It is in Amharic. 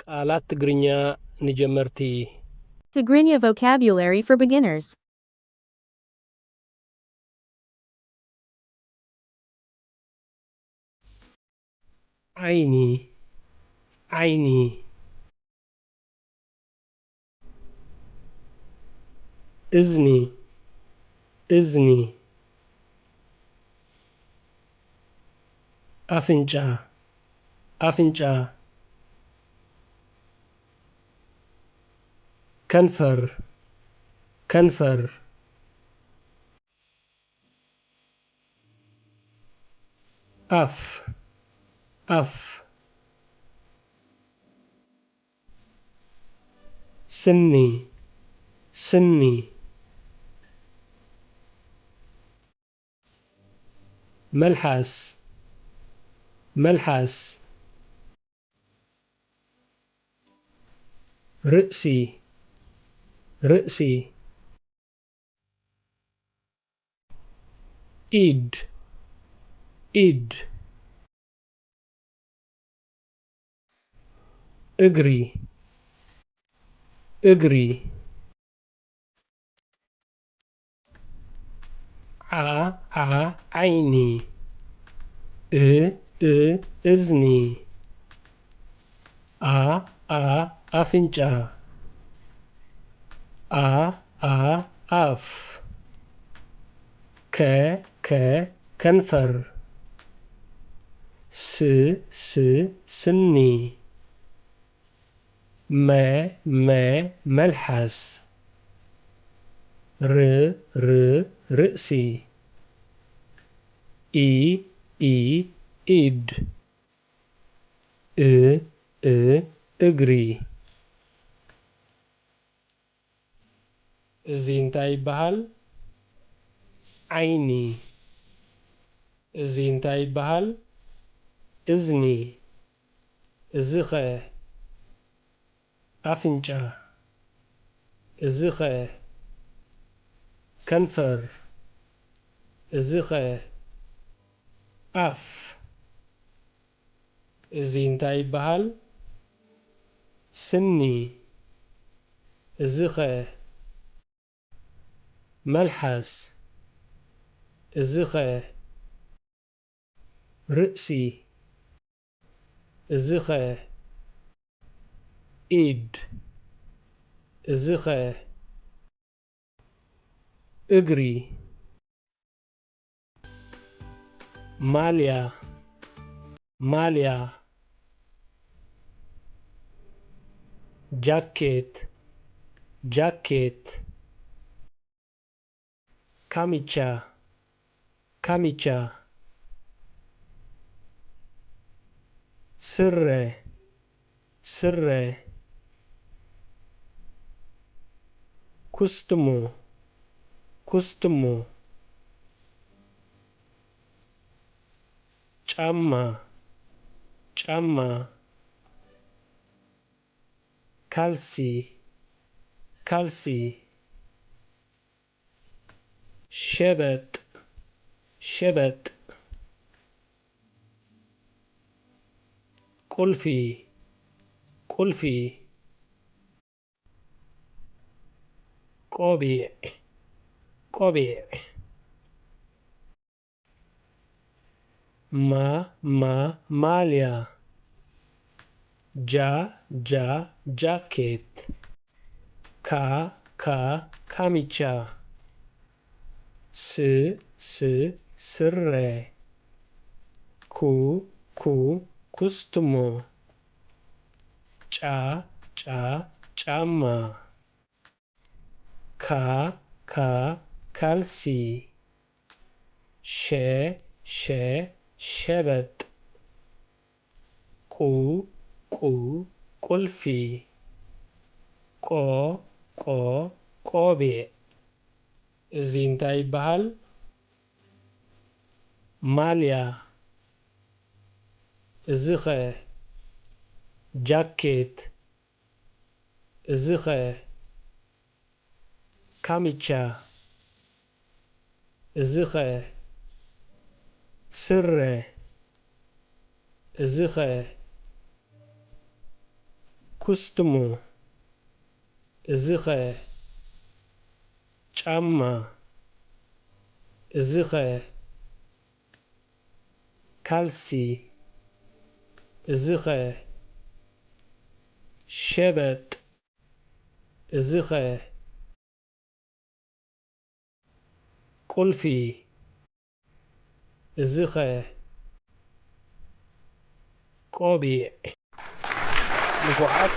ቃላት ትግርኛ ንጀመርቲ Tigrinya vocabulary for beginners. ዓይኒ ዓይኒ እዝኒ እዝኒ ኣፍንጫ ኣፍንጫ ከንፈር ከንፈር ኣፍ ኣፍ ስኒ ስኒ መልሓስ መልሓስ ርእሲ ርእሲ ኢድ ኢድ እግሪ እግሪ ዓይኒ እዝኒ ኣፍንጫ ኣፍ ከንፈር ስኒ መልሓስ ርእሲ ኢድ እግሪ እዚ እንታይ ይበሃል? ዓይኒ እዚ እንታይ ይበሃል? እዝኒ እዚ ኸ ኣፍንጫ እዚ ኸ ከንፈር እዚ ኸ ኣፍ እዚ እንታይ ይበሃል? ስኒ እዚ ኸ መልሓስ እዚ ኸ ርእሲ እዚ ኸ ኢድ እዚ ኸ እግሪ ማልያ ማልያ ጃኬት ጃኬት ካሚቻ ካሚቻ ስረ ስረ ኩስትሞ ኩስትሞ ጫማ ጫማ ካልሲ ካልሲ ሸበጥ ሸበጥ ቁልፊ ቁልፊ ቆቢዕ ቆቢዕ ማልያ ጃኬት ካሚቻ ስረ ኩስትሞ ጫማ ካልሲ ሸበጥ ቁልፊ ቆቢዕ እዚ እንታይ ይበሃል? ማልያ እዚ ኸ ጃኬት እዚ ኸ ካሚቻ እዚ ኸ ስረ እዚ ኸ ኩስትሙ እዝኸ ጫማ እዝኸ ካልሲ እዝኸ ሸበጥ እዝኸ ቁልፊ እዝኸ ቆቢዕ ልፉዓት